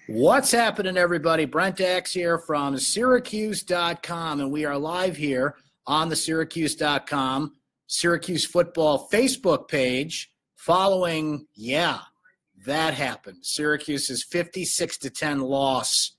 What's happening, everybody? Brent Axe here from syracuse.com, and we are live here on the syracuse.com Syracuse football Facebook page following, that happened. Syracuse's 56-10 loss,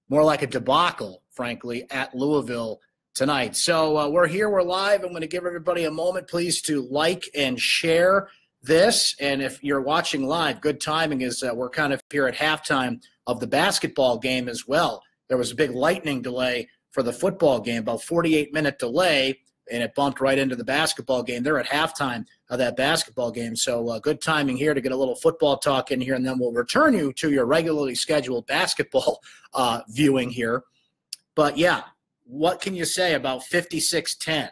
more like a debacle, frankly, at Louisville tonight. So we're here, we're live. I'm going to give everybody a moment, please, to like and share this. And if you're watching live, good timing is we're kind of here at halftime of the basketball game as well. There was a big lightning delay for the football game, about 48-minute delay, and it bumped right into the basketball game. They're at halftime of that basketball game. So good timing here to get a little football talk in here, and then we'll return you to your regularly scheduled basketball viewing here. But, yeah, what can you say about 56-10?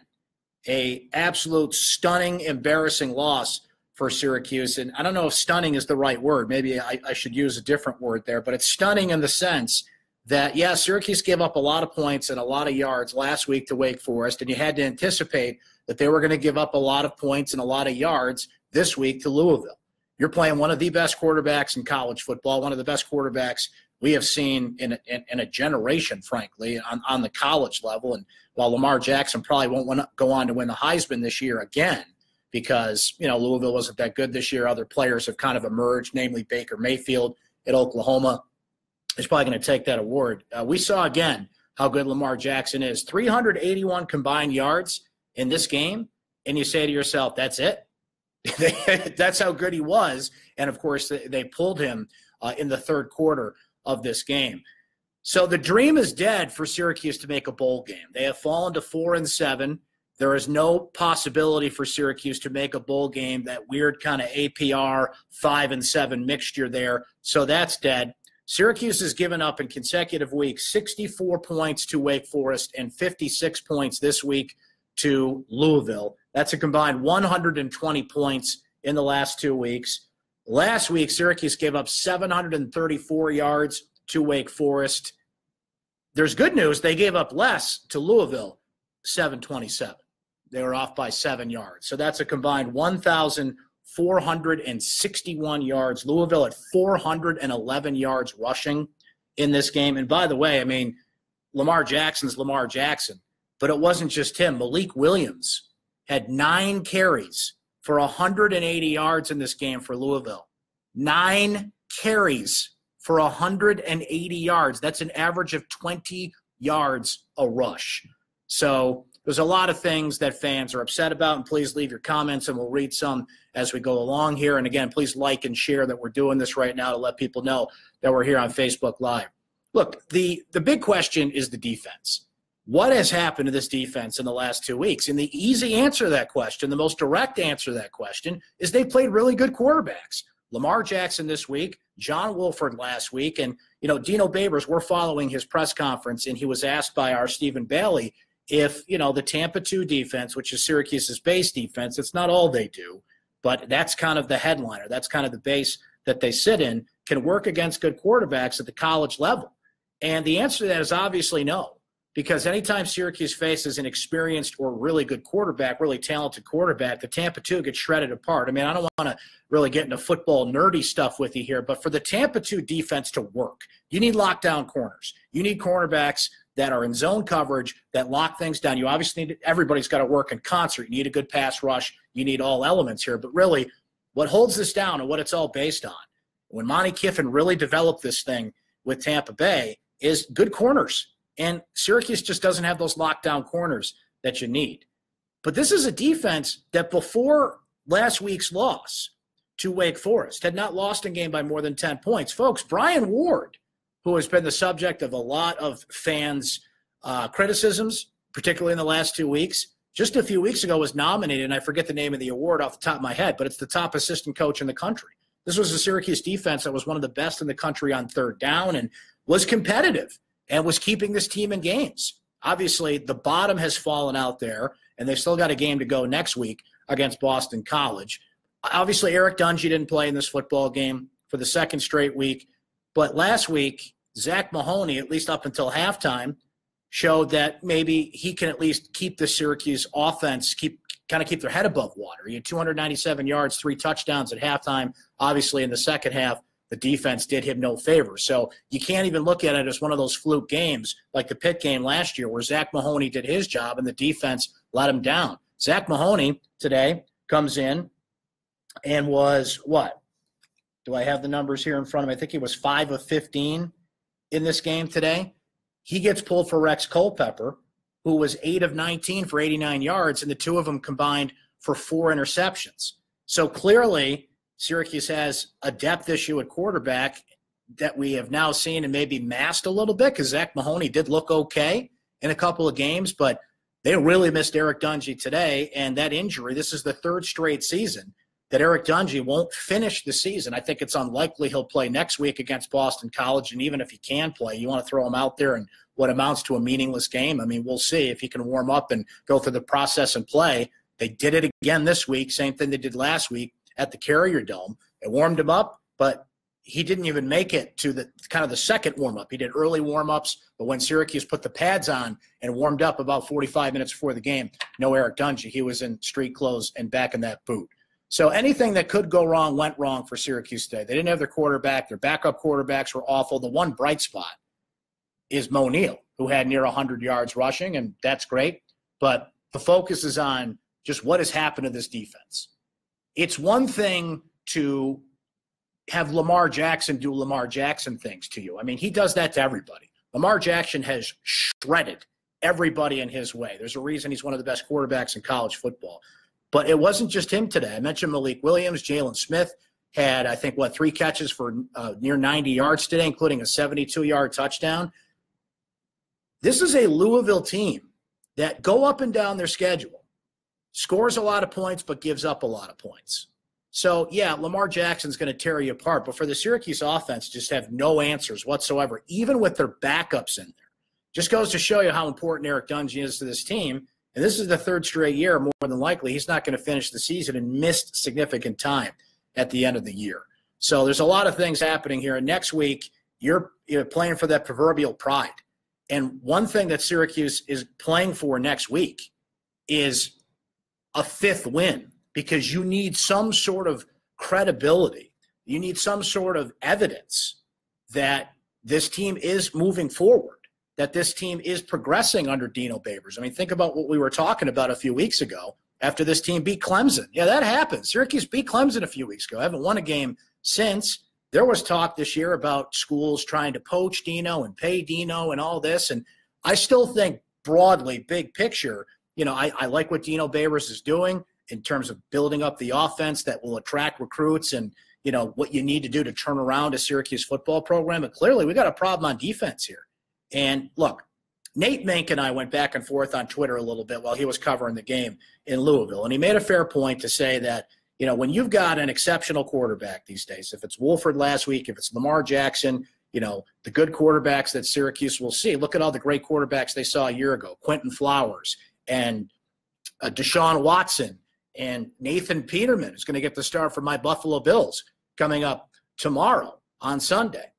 A absolute stunning, embarrassing loss for Syracuse. And I don't know if stunning is the right word. Maybe I should use a different word there. But it's stunning in the sense that, Syracuse gave up a lot of points and a lot of yards last week to Wake Forest, and you had to anticipate that they were going to give up a lot of points and a lot of yards this week to Louisville. You're playing one of the best quarterbacks in college football, one of the best quarterbacks we have seen in a generation, frankly, on the college level. And while Lamar Jackson probably won't go on to win the Heisman this year again, because, Louisville wasn't that good this year. Other players have kind of emerged, namely Baker Mayfield at Oklahoma is probably going to take that award. We saw again how good Lamar Jackson is. 381 combined yards in this game, and you say to yourself, that's it? That's how good he was. And, of course, they pulled him in the third quarter of this game. So the dream is dead for Syracuse to make a bowl game. They have fallen to 4-7. There is no possibility for Syracuse to make a bowl game, that weird kind of APR 5-7 mixture there. So that's dead. Syracuse has given up in consecutive weeks 64 points to Wake Forest and 56 points this week to Louisville. That's a combined 120 points in the last 2 weeks. Last week, Syracuse gave up 734 yards to Wake Forest. There's good news. They gave up less to Louisville, 727. They were off by 7 yards. So that's a combined 1,461 yards. Louisville at 411 yards rushing in this game. And by the way, Lamar Jackson's Lamar Jackson, but it wasn't just him. Malik Williams had 9 carries for 180 yards in this game for Louisville. 9 carries for 180 yards. That's an average of 20 yards a rush. So there's a lot of things that fans are upset about, and please leave your comments, and we'll read some as we go along here. And, again, please like and share that we're doing this right now to let people know that we're here on Facebook Live. Look, the big question is the defense. What has happened to this defense in the last 2 weeks? And the easy answer to that question, the most direct answer to that question, is they played really good quarterbacks. Lamar Jackson this week, John Wolford last week, and, Dino Babers, we're following his press conference, and he was asked by our Stephen Bailey if, the Tampa 2 defense, which is Syracuse's base defense, it's not all they do, but that's kind of the headliner. That's kind of the base that they sit in, can work against good quarterbacks at the college level. And the answer to that is obviously no, because anytime Syracuse faces an experienced or really good quarterback, really talented quarterback, the Tampa 2 gets shredded apart. I don't want to really get into football nerdy stuff with you here, but for the Tampa 2 defense to work, you need lockdown corners. You need cornerbacks that are in zone coverage, that lock things down. You obviously need – everybody's got to work in concert. You need a good pass rush. You need all elements here. But really, what holds this down and what it's all based on, when Monty Kiffin really developed this thing with Tampa Bay, is good corners. And Syracuse just doesn't have those lockdown corners that you need. But this is a defense that before last week's loss to Wake Forest had not lost a game by more than 10 points. Folks, Brian Ward, who has been the subject of a lot of fans' criticisms, particularly in the last 2 weeks, just a few weeks ago was nominated, and I forget the name of the award off the top of my head, but it's the top assistant coach in the country. This was a Syracuse defense that was one of the best in the country on third down and was competitive and was keeping this team in games. Obviously, the bottom has fallen out there, and they've still got a game to go next week against Boston College. Obviously, Eric Dungy didn't play in this football game for the second straight week. But last week, Zach Mahoney, at least up until halftime, showed that maybe he can at least keep the Syracuse offense, keep their head above water. He had 297 yards, 3 touchdowns at halftime. Obviously, in the second half, the defense did him no favor. So you can't even look at it as one of those fluke games like the Pitt game last year where Zach Mahoney did his job and the defense let him down. Zach Mahoney today comes in and was what? Do I have the numbers here in front of me? I think he was 5 of 15 in this game today. He gets pulled for Rex Culpepper, who was 8 of 19 for 89 yards, and the two of them combined for 4 interceptions. So clearly, Syracuse has a depth issue at quarterback that we have now seen and maybe masked a little bit because Zach Mahoney did look okay in a couple of games, but they really missed Eric Dungy today, and that injury, this is the 3rd straight season that Eric Dungy won't finish the season. I think it's unlikely he'll play next week against Boston College, and even if he can play, you want to throw him out there in what amounts to a meaningless game. I mean, we'll see if he can warm up and go through the process and play. They did it again this week, same thing they did last week at the Carrier Dome. It warmed him up, but he didn't even make it to the kind of the second warm-up. He did early warm-ups, but when Syracuse put the pads on and warmed up about 45 minutes before the game, no Eric Dungy. He was in street clothes and back in that boot. So anything that could go wrong went wrong for Syracuse today. They didn't have their quarterback. Their backup quarterbacks were awful. The one bright spot is Mo Neal, who had near 100 yards rushing, and that's great. But the focus is on just what has happened to this defense. It's one thing to have Lamar Jackson do Lamar Jackson things to you. I mean, he does that to everybody. Lamar Jackson has shredded everybody in his way. There's a reason he's one of the best quarterbacks in college football. But it wasn't just him today. I mentioned Malik Williams. Jalen Smith had, I think, 3 catches for near 90 yards today, including a 72-yard touchdown. This is a Louisville team that go up and down their schedule, scores a lot of points but gives up a lot of points. So, yeah, Lamar Jackson's going to tear you apart. But for the Syracuse offense, just have no answers whatsoever, even with their backups in there. Just goes to show you how important Eric Dungy is to this team. And this is the 3rd straight year, more than likely, he's not going to finish the season and missed significant time at the end of the year. So there's a lot of things happening here. And next week, you're playing for that proverbial pride. And one thing that Syracuse is playing for next week is a 5th win, because you need some sort of credibility. You need some sort of evidence that this team is moving forward, that this team is progressing under Dino Babers. I mean, think about what we were talking about a few weeks ago after this team beat Clemson. Yeah, that happened. Syracuse beat Clemson a few weeks ago. I haven't won a game since. There was talk this year about schools trying to poach Dino and pay Dino and all this. And I still think broadly, big picture, I like what Dino Babers is doing in terms of building up the offense that will attract recruits and, what you need to do to turn around a Syracuse football program. But clearly we got a problem on defense here. And look, Nate Mink and I went back and forth on Twitter a little bit while he was covering the game in Louisville. And he made a fair point to say that, when you've got an exceptional quarterback these days, if it's Wolford last week, if it's Lamar Jackson, the good quarterbacks that Syracuse will see, look at all the great quarterbacks they saw a year ago, Quentin Flowers and Deshaun Watson and Nathan Peterman, who's going to get the start for my Buffalo Bills coming up tomorrow on Sunday.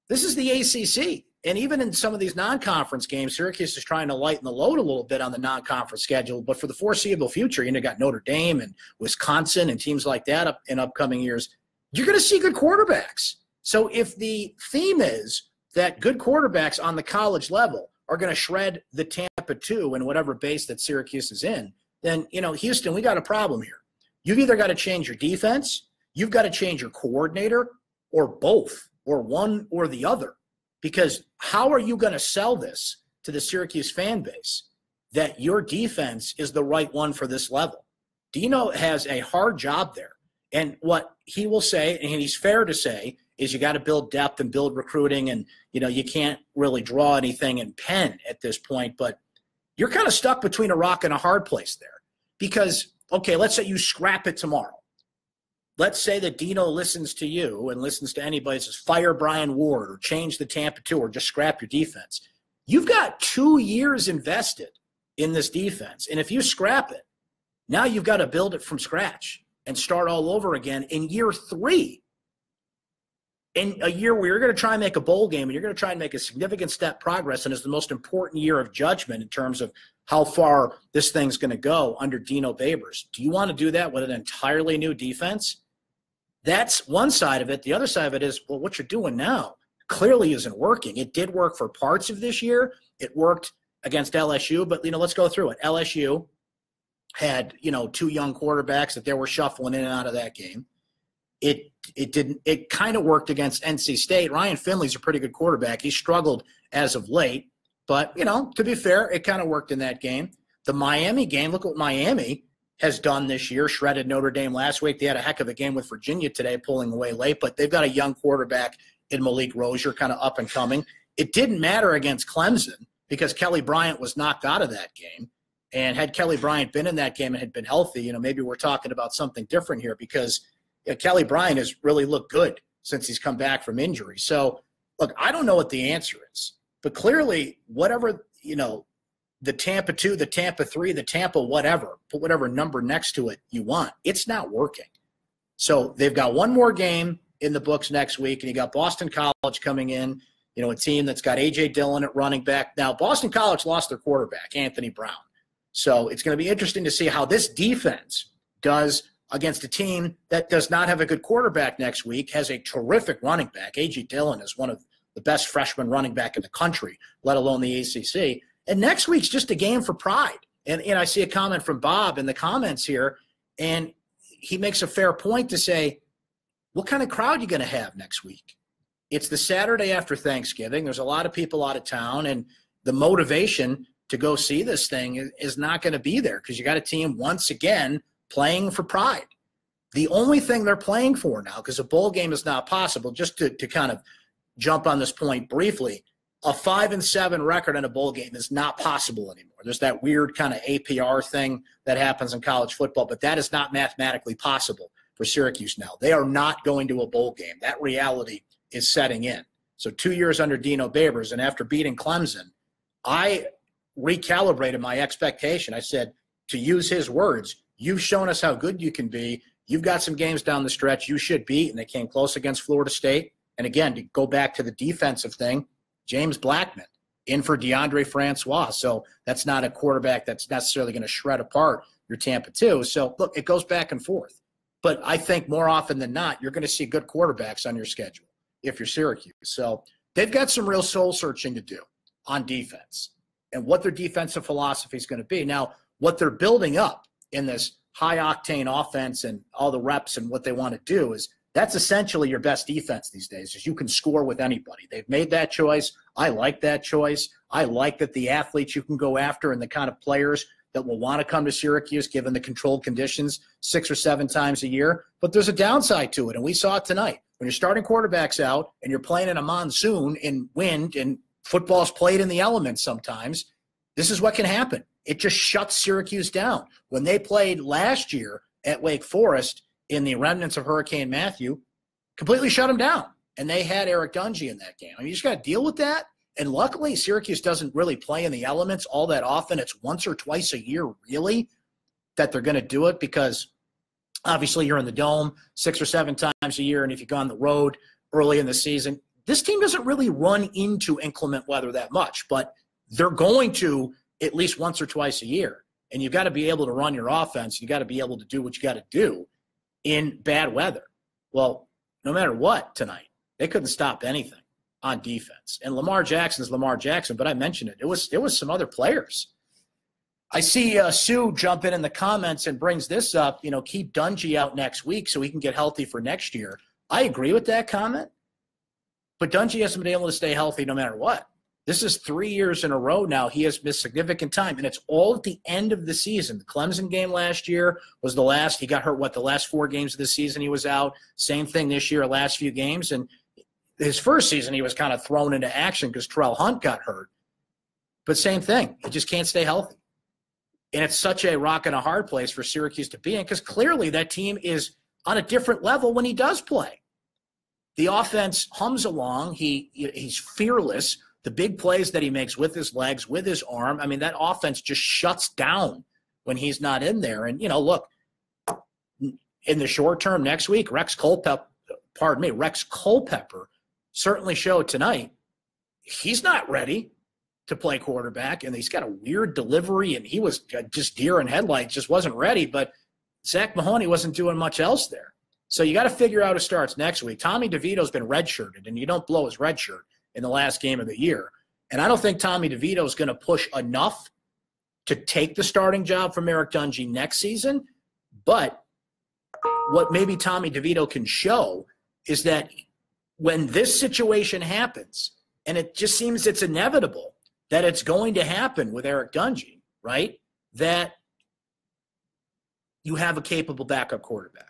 This is the ACC. And even in some of these non-conference games, Syracuse is trying to lighten the load a little bit on the non-conference schedule. But for the foreseeable future, got Notre Dame and Wisconsin and teams like that in upcoming years. You're going to see good quarterbacks. So if the theme is that good quarterbacks on the college level are going to shred the Tampa 2 in whatever base that Syracuse is in, then, Houston, we got a problem here. You've either got to change your defense, you've got to change your coordinator, or both, or one or the other. Because how are you going to sell this to the Syracuse fan base that your defense is the right one for this level? Dino has a hard job there. And what he will say, and he's fair to say, is you got to build depth and build recruiting. And, you can't really draw anything in pen at this point. But you're kind of stuck between a rock and a hard place there. Because, okay, let's say you scrap it tomorrow. Let's say that Dino listens to you and listens to anybody that says fire Brian Ward or change the Tampa 2 or just scrap your defense. You've got 2 years invested in this defense. And if you scrap it, now you've got to build it from scratch and start all over again in year 3. In a year where you're going to try and make a bowl game and you're going to try and make a significant step progress, and it's the most important year of judgment in terms of how far this thing's going to go under Dino Babers. Do you want to do that with an entirely new defense? That's one side of it. The other side of it is, well, what you're doing now clearly isn't working. It did work for parts of this year. It worked against LSU, but, let's go through it. LSU had, 2 young quarterbacks that they were shuffling in and out of that game. It kind of worked against NC State. Ryan Finley's a pretty good quarterback. He struggled as of late, but, to be fair, it kind of worked in that game. The Miami game, look what Miami has done this year, shredded Notre Dame last week. They had a heck of a game with Virginia today, pulling away late, but they've got a young quarterback in Malik Rozier, kind of up and coming. It didn't matter against Clemson because Kelly Bryant was knocked out of that game. And had Kelly Bryant been in that game and had been healthy, maybe we're talking about something different here because Kelly Bryant has really looked good since he's come back from injury. So, look, I don't know what the answer is, but clearly whatever, the Tampa 2, the Tampa 3, the Tampa whatever, put whatever number next to it you want, it's not working. So they've got one more game in the books next week, and you got Boston College coming in, a team that's got A.J. Dillon at running back. Now, Boston College lost their quarterback, Anthony Brown. So it's going to be interesting to see how this defense does against a team that does not have a good quarterback next week, has a terrific running back. A.J. Dillon is one of the best freshman running back in the country, let alone the ACC. And next week's just a game for pride. And I see a comment from Bob in the comments here, and he makes a fair point to say, what kind of crowd you going to have next week? It's the Saturday after Thanksgiving. There's a lot of people out of town, and the motivation to go see this thing is not going to be there because you got a team once again playing for pride. The only thing they're playing for now, because a bowl game is not possible, just to kind of jump on this point briefly, a 5-7 record in a bowl game is not possible anymore. There's that weird kind of APR thing that happens in college football, but that is not mathematically possible for Syracuse now. They are not going to a bowl game. That reality is setting in. So 2 years under Dino Babers, and after beating Clemson, I recalibrated my expectation. I said, to use his words, you've shown us how good you can be. You've got some games down the stretch you should beat, and they came close against Florida State. And again, to go back to the defensive thing, James Blackman in for DeAndre Francois. So that's not a quarterback that's necessarily going to shred apart your Tampa 2. So, look, it goes back and forth. But I think more often than not, you're going to see good quarterbacks on your schedule if you're Syracuse. So they've got some real soul searching to do on defense and what their defensive philosophy is going to be. Now, what they're building up in this high-octane offense and all the reps and what they want to do is that's essentially your best defense these days, is you can score with anybody. They've made that choice. I like that choice. I like that the athletes you can go after and the kind of players that will want to come to Syracuse given the controlled conditions 6 or 7 times a year. But there's a downside to it, and we saw it tonight. When you're starting quarterbacks out and you're playing in a monsoon in wind and football's played in the elements sometimes, this is what can happen. It just shuts Syracuse down. When they played last year at Wake Forest in the remnants of Hurricane Matthew, completely shut them down. And they had Eric Dungy in that game. I mean, you just got to deal with that. And luckily, Syracuse doesn't really play in the elements all that often. It's once or twice a year, really, that they're going to do it because obviously you're in the Dome 6 or 7 times a year. And if you go on the road early in the season, this team doesn't really run into inclement weather that much, but they're going to at least once or twice a year. And you've got to be able to run your offense. You've got to be able to do what you got to do in bad weather. Well, no matter what tonight, they couldn't stop anything on defense. And Lamar Jackson's Lamar Jackson, but I mentioned it. It was some other players. I see Sue jump in the comments and brings this up, keep Dungy out next week so he can get healthy for next year. I agree with that comment, but Dungy hasn't been able to stay healthy no matter what. This is 3 years in a row now. He has missed significant time, and it's all at the end of the season. The Clemson game last year was the last. He got hurt, the last 4 games of the season he was out. Same thing this year, last few games. And his first season he was kind of thrown into action because Terrell Hunt got hurt. But same thing. He just can't stay healthy. And it's such a rock and a hard place for Syracuse to be in because clearly that team is on a different level when he does play. The offense hums along. He's fearless. The big plays that he makes with his legs, with his arm, I mean, that offense just shuts down when he's not in there. And, look, in the short term next week, Rex Culpepper certainly showed tonight he's not ready to play quarterback, and he's got a weird delivery, and he was just deer in headlights, just wasn't ready. But Zach Mahoney wasn't doing much else there. So you got to figure out who starts next week. Tommy DeVito's been redshirted, and you don't blow his red shirt in the last game of the year. And I don't think Tommy DeVito is going to push enough to take the starting job from Eric Dungey next season. But what maybe Tommy DeVito can show is that when this situation happens, and it just seems it's inevitable that it's going to happen with Eric Dungey, right, that you have a capable backup quarterback.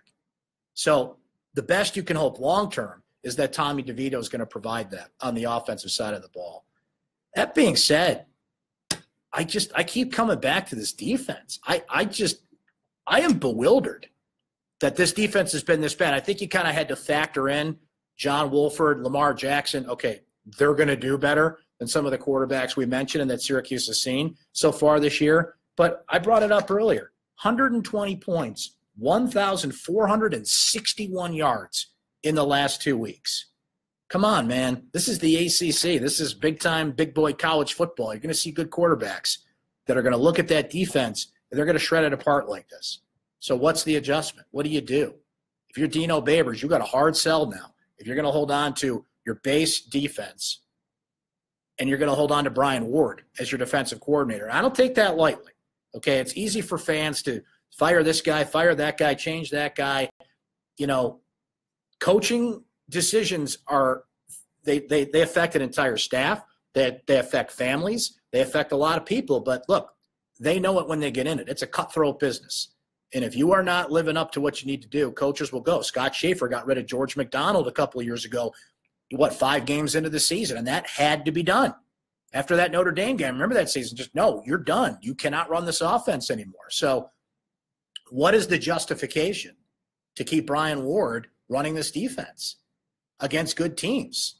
So the best you can hope long-term is that Tommy DeVito is going to provide that on the offensive side of the ball. That being said, I keep coming back to this defense. I am bewildered that this defense has been this bad. I think you kind of had to factor in John Wolford, Lamar Jackson. Okay, they're going to do better than some of the quarterbacks we mentioned and that Syracuse has seen so far this year. But I brought it up earlier. 120 points, 1,461 yards in the last 2 weeks. Come on, man. This is the ACC. This is big-time, big-boy college football. You're going to see good quarterbacks that are going to look at that defense, and they're going to shred it apart like this. So what's the adjustment? What do? If you're Dino Babers, you got a hard sell now. If you're going to hold on to your base defense and you're going to hold on to Brian Ward as your defensive coordinator, I don't take that lightly. Okay, it's easy for fans to fire this guy, fire that guy, change that guy. You know, coaching decisions are they affect an entire staff. They affect families. They affect a lot of people. But look, they know it when they get in it. It's a cutthroat business. And if you are not living up to what you need to do, coaches will go. Scott Schaefer got rid of George McDonald a couple of years ago, 5 games into the season, and that had to be done. After that Notre Dame game, remember that season, just no, you're done. You cannot run this offense anymore. So what is the justification to keep Brian Ward running this defense against good teams?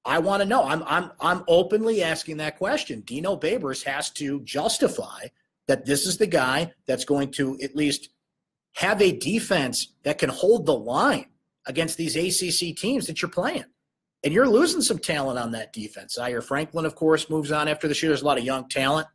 I want to know. I'm openly asking that question. Dino Babers has to justify that this is the guy that's going to at least have a defense that can hold the line against these ACC teams that you're playing. And you're losing some talent on that defense. Zaire Franklin, of course, moves on after this year. There's a lot of young talent.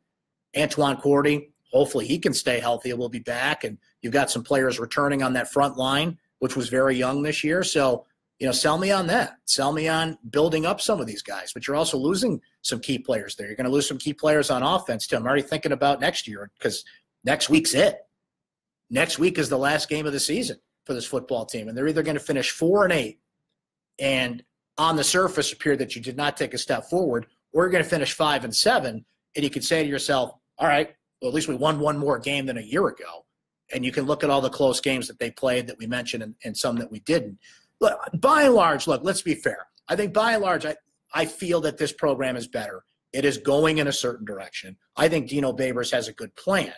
Antoine Cordy, hopefully he can stay healthy and will be back. And you've got some players returning on that front line, which was very young this year. So, you know, sell me on that. Sell me on building up some of these guys. But you're also losing some key players there. You're going to lose some key players on offense, too. I'm already thinking about next year because next week's it. Next week is the last game of the season for this football team. And they're either going to finish 4-8 and on the surface appear that you did not take a step forward, or you're going to finish 5-7, and you can say to yourself, all right, well, at least we won one more game than a year ago. And you can look at all the close games that they played that we mentioned and some that we didn't. But by and large, look, let's be fair. I think by and large, I feel that this program is better. It is going in a certain direction. I think Dino Babers has a good plan.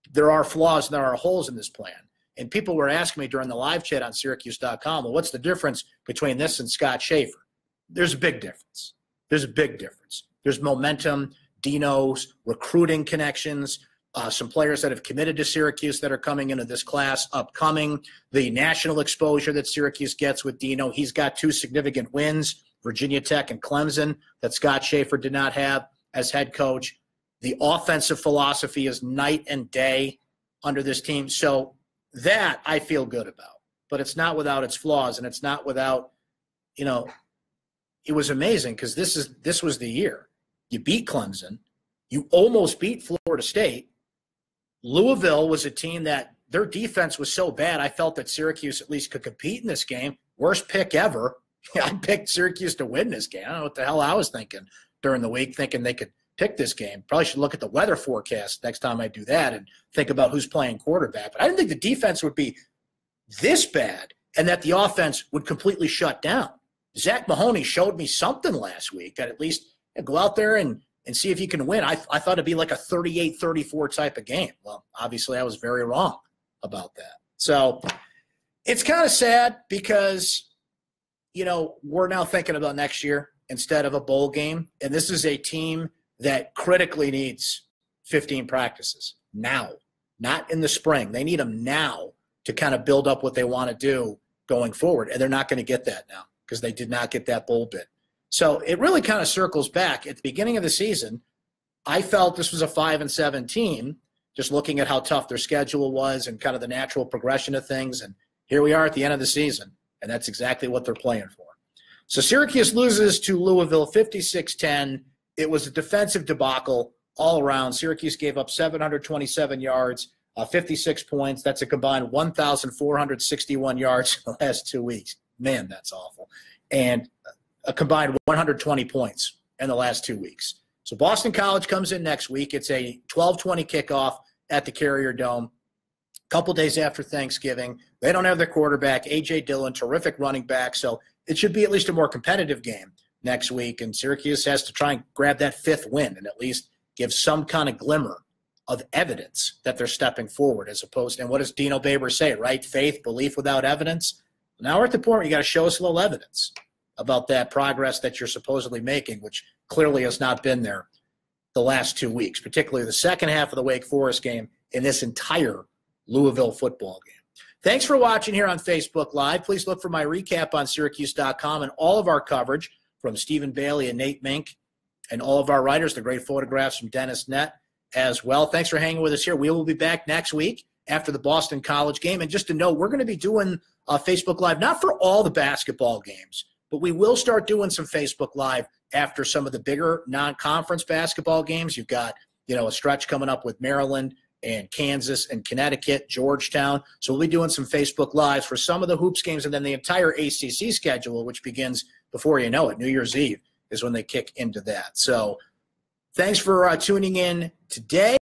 There are flaws and there are holes in this plan. And people were asking me during the live chat on syracuse.com, well, what's the difference between this and Scott Schaefer? There's a big difference. There's a big difference. There's momentum, Dino's recruiting connections, some players that have committed to Syracuse that are coming into this class upcoming, the national exposure that Syracuse gets with Dino. He's got 2 significant wins, Virginia Tech and Clemson, that Scott Schaefer did not have as head coach. The offensive philosophy is night and day under this team. So that I feel good about, but it's not without its flaws, and it's not without, you know, it was amazing because this was the year. You beat Clemson. You almost beat Florida State. Louisville was a team that their defense was so bad, I felt that Syracuse at least could compete in this game. Worst pick ever. I picked Syracuse to win this game. I don't know what the hell I was thinking during the week, thinking they could pick this game. Probably should look at the weather forecast next time I do that and think about who's playing quarterback. But I didn't think the defense would be this bad and that the offense would completely shut down. Zach Mahoney showed me something last week that at least go out there and see if you can win. I thought it'd be like a 38-34 type of game. Well, obviously I was very wrong about that. So it's kind of sad because, you know, we're now thinking about next year instead of a bowl game. And this is a team that critically needs 15 practices now, not in the spring. They need them now to kind of build up what they want to do going forward. And they're not going to get that now because they did not get that bowl bid. So it really kind of circles back. At the beginning of the season, I felt this was a 5-7 team, just looking at how tough their schedule was and kind of the natural progression of things. And here we are at the end of the season, and that's exactly what they're playing for. So Syracuse loses to Louisville 56-10. It was a defensive debacle all around. Syracuse gave up 727 yards, 56 points. That's a combined 1,461 yards in the last 2 weeks. Man, that's awful. And a combined 120 points in the last 2 weeks. So Boston College comes in next week. It's a 12:20 kickoff at the Carrier Dome. A couple days after Thanksgiving. They don't have their quarterback, A.J. Dillon, terrific running back. So it should be at least a more competitive game next week. And Syracuse has to try and grab that 5th win and at least give some kind of glimmer of evidence that they're stepping forward as opposed – and what does Dino Baber say, right? Faith, belief without evidence. Now we're at the point where you got to show us a little evidence about that progress that you're supposedly making, which clearly has not been there the last 2 weeks, particularly the second half of the Wake Forest game in this entire Louisville football game. Thanks for watching here on Facebook Live. Please look for my recap on syracuse.com and all of our coverage from Stephen Bailey and Nate Mink and all of our writers, the great photographs from Dennis Nett as well. Thanks for hanging with us here. We will be back next week after the Boston College game. And just to note, we're going to be doing Facebook Live, not for all the basketball games, but we will start doing some Facebook Live after some of the bigger non-conference basketball games. You've got, a stretch coming up with Maryland and Kansas and Connecticut, Georgetown. So we'll be doing some Facebook Lives for some of the hoops games and then the entire ACC schedule, which begins before you know it. New Year's Eve is when they kick into that. So thanks for tuning in today.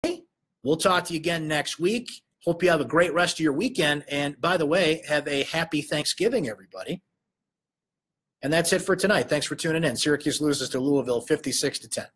We'll talk to you again next week. Hope you have a great rest of your weekend. And by the way, have a happy Thanksgiving, everybody. And that's it for tonight. Thanks for tuning in. Syracuse loses to Louisville 56-10.